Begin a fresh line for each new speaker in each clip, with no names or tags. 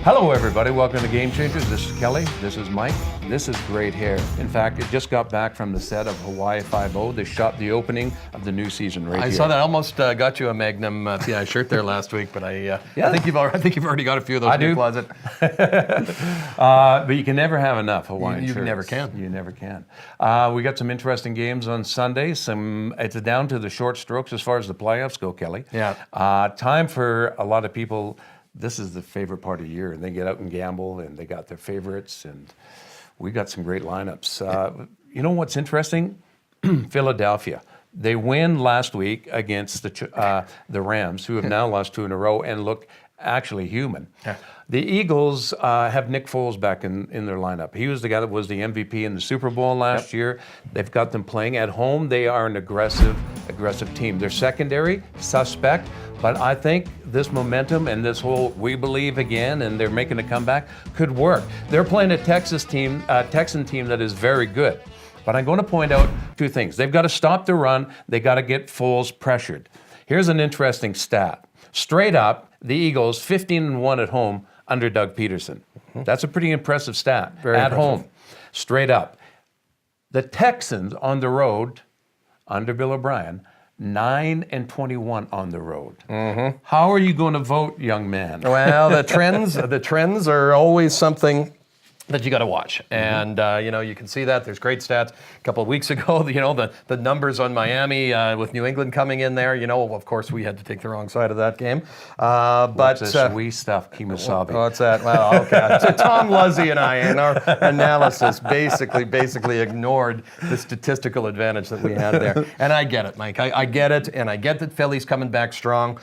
Hello, everybody. Welcome to Game Changers. This is Kelly. This is Mike. This is great hair. In fact, it just got back from the set of Hawaii Five-0. They shot the opening of the new season right here.
I saw that. I almost got you a Magnum shirt there last week, but I think you've already got a few of those in your closet.
But you can never have enough Hawaiian shirts.
You never can.
You never can. We got some interesting games on Sunday. It's down to the short strokes as far as the playoffs go, Kelly.
Yeah.
Time for a lot of people. This is the favorite part of the year, and they get out and gamble, and they got their favorites, and we got some great lineups. You know what's interesting? Philadelphia. They win last week against the Rams, who have now lost 2 in a row and look actually human.
Yeah.
The Eagles have Nick Foles back in their lineup. He was the guy that was the MVP in the Super Bowl last year. They've got them playing at home. They are an aggressive team. Their secondary, suspect, but I think this momentum and this whole we believe again and they're making a comeback could work. They're playing a Texan team that is very good. But I'm going to point out 2 things. They've got to stop the run. They got to get Foles pressured. Here's an interesting stat. Straight up, the Eagles 15-1 at home under Doug Peterson. That's a pretty impressive stat.
Very
at
impressive.
home, straight up. The Texans on the road under Bill O'Brien, 9-21 on the road. How are you going to vote, young man?
Well, the trends are always something that you got to watch, and you can see that there's great stats. A couple of weeks ago, the numbers on Miami with New England coming in there. Of course, we had to take the wrong side of that game.
But sweet stuff, Kemosabe.
What's that? Well, okay. So Tom Luzzy and I, in our analysis, basically ignored the statistical advantage that we had there. And I get it, Mike. I get it, and I get that Philly's coming back strong.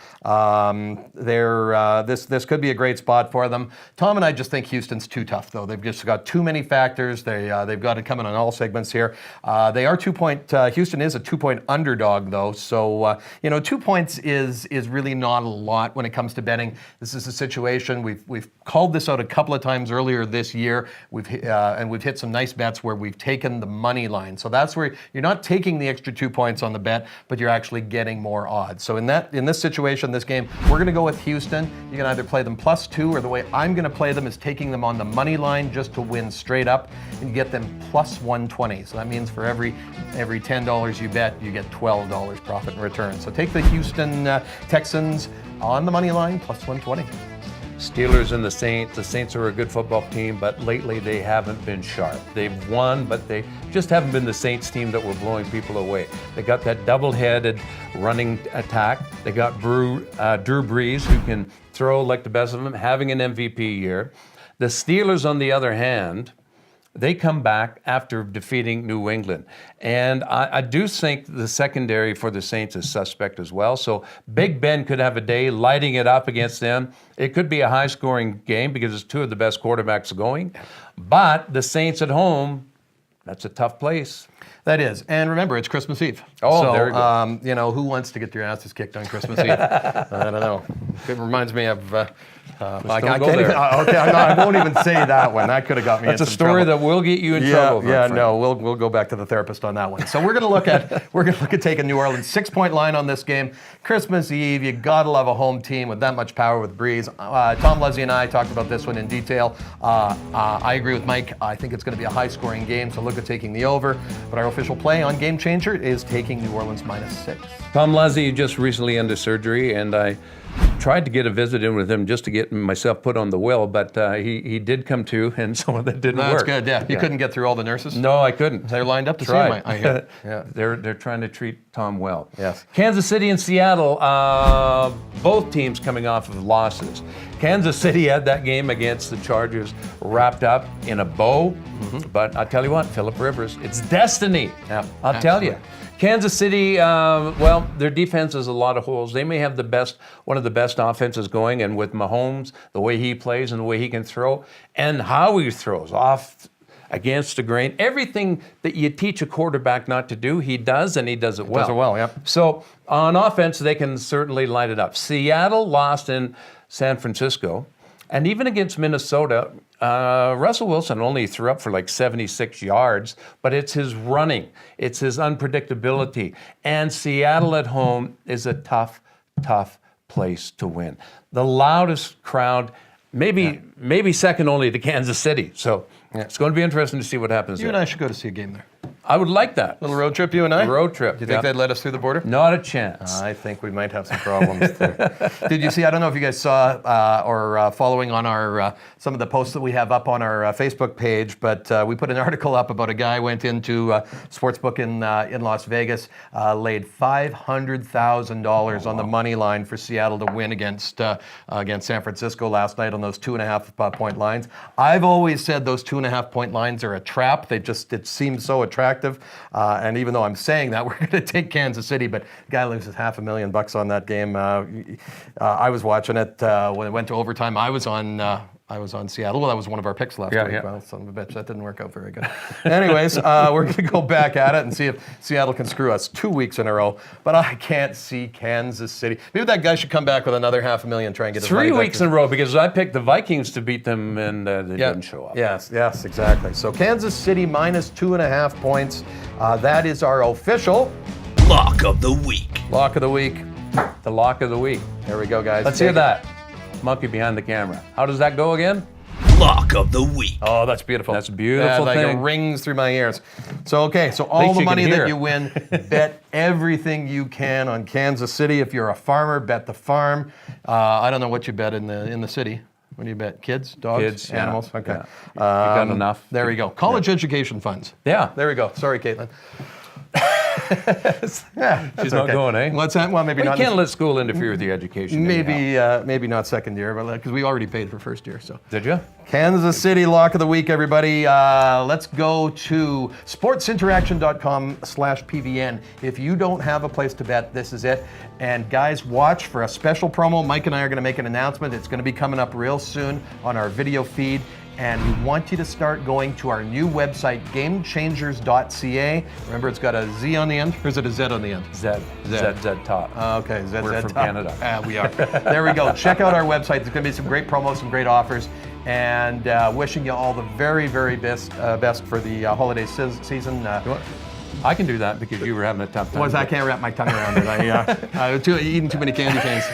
This could be a great spot for them. Tom and I just think Houston's too tough, though. They've just got too many factors. They've got it coming on all segments here. They are 2-point. Houston is a 2-point underdog, though. So 2 points is really not a lot when it comes to betting. This is a situation we've called this out a couple of times earlier this year. We've hit some nice bets where we've taken the money line. So that's where you're not taking the extra 2 points on the bet, but you're actually getting more odds. So in this situation, this game, we're going to go with Houston. You can either play them +2, or the way I'm going to play them is taking them on the money line just to win straight up, and you get them +120. So that means for every $10 you bet, you get $12 profit in return. So take the Houston Texans on the money line +120.
Steelers and the Saints. The Saints are a good football team, but lately they haven't been sharp. They've won, but they just haven't been the Saints team that were blowing people away. They got that double-headed running attack. They got Drew Brees, who can throw like the best of them, having an MVP year. The Steelers, on the other hand, they come back after defeating New England. And I do think the secondary for the Saints is suspect as well. So Big Ben could have a day lighting it up against them. It could be a high-scoring game because it's 2 of the best quarterbacks going. But the Saints at home, that's a tough place.
That is. And remember, it's Christmas Eve.
Oh,
so,
there you go.
Who wants to get your asses kicked on Christmas Eve? I don't know. It reminds me of... I won't even say that one. That could have got me in some trouble.
That's a story that will get you in trouble.
We'll go back to the therapist on that one. So we're going to look at taking New Orleans 6-point line on this game. Christmas Eve, you got to love a home team with that much power with Breeze. Tom Luzzy and I talked about this one in detail. I agree with Mike. I think it's going to be a high-scoring game, so look at taking the over. But our official play on Game Changer is taking New Orleans -6.
Tom Luzzy just recently under surgery, and I tried to get a visit in with him just to get myself put on the will, but he did come to, and some of that didn't work.
That's good, yeah. You couldn't get through all the nurses?
No, I couldn't.
They're lined up to see him, I hear. Yeah.
They're trying to treat Tom well.
Yes.
Kansas City and Seattle, both teams coming off of losses. Kansas City had that game against the Chargers wrapped up in a bow, but I'll tell you what, Phillip Rivers, it's destiny.
Yeah,
I'll tell you. Kansas City, their defense has a lot of holes. They may have one of the best offenses going, and with Mahomes, the way he plays and the way he can throw, and how he throws off against the grain, everything that you teach a quarterback not to do, he does, and he does it well.
Does it well, yep.
So on offense, they can certainly light it up. Seattle lost in San Francisco, and even against Minnesota, Russell Wilson only threw up for like 76 yards, but it's his running, it's his unpredictability. And Seattle at home is a tough place to win. The loudest crowd maybe second only to Kansas City. So it's going to be interesting to see what happens
You
there.
and I should go to see a game there.
I would like that.
Little road trip, you and I?
Road trip.
Do you think they'd let us through the border?
Not a chance.
I think we might have some problems there. Did you see? I don't know if you guys saw or following on our some of the posts that we have up on our Facebook page, but we put an article up about a guy went into sportsbook in Las Vegas, laid $500,000 on the money line for Seattle to win against San Francisco last night on those 2.5 point lines. I've always said those 2.5 point lines are a trap. It seems so attractive. And even though I'm saying that, we're going to take Kansas City, but the guy loses $500,000 on that game. I was watching it when it went to overtime. I was on Seattle. Well, that was one of our picks last week.
Yeah.
Well, son of a bitch, that didn't work out very good. Anyways, we're going to go back at it and see if Seattle can screw us 2 weeks in a row. But I can't see Kansas City. Maybe that guy should come back with another $500,000, try and get his money
3
back
weeks in a row because I picked the Vikings to beat them and they didn't show up.
Yes, exactly. So Kansas City minus 2.5 points. That is our official
Lock of the week.
lock of the week.
The lock of the week.
There we go, guys.
Let's hear that. Monkey behind the camera. How does that go again?
Lock of the week.
Oh, that's beautiful.
That's a beautiful
like
thing.
It rings through my ears. So, so all
least
the
you can
money
hear.
that you win, bet everything you can on Kansas City. If you're a farmer, bet the farm. I don't know what you bet in the city. What do you bet? Kids, dogs,
Kids, yeah.
animals? Okay.
Yeah. You got enough.
There we go. College education funds.
Yeah.
There we go. Sorry, Caitlin.
She's not going, eh?
What's that? Well, maybe
You
not.
can't let school interfere with your education.
Maybe
anyhow.
maybe not second year, but because we already paid for first year. So
Did you?
Kansas City lock of the week, everybody. Let's go to sportsinteraction.com/PVN. If you don't have a place to bet, this is it. And guys, watch for a special promo. Mike and I are going to make an announcement. It's going to be coming up real soon on our video feed. And we want you to start going to our new website, GameChangerz.ca. Remember, it's got a Z on the end, or is it a Z on the end?
Z top.
Okay, Z.
We're from Canada.
We are. There we go. Check out our website. There's going to be some great promos, some great offers, and wishing you all the very, very best for the holiday season.
I can do that because you were having a tough time.
I can't wrap my tongue around it. I eating too many candy canes.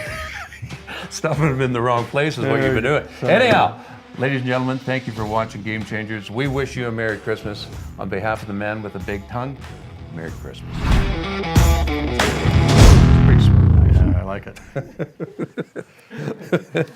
Stuffing them in the wrong place is what you've been doing. Anyhow, ladies and gentlemen, thank you for watching Game Changers. We wish you a Merry Christmas. On behalf of the man with a big tongue, Merry Christmas. It's pretty smooth.
Yeah, I like it.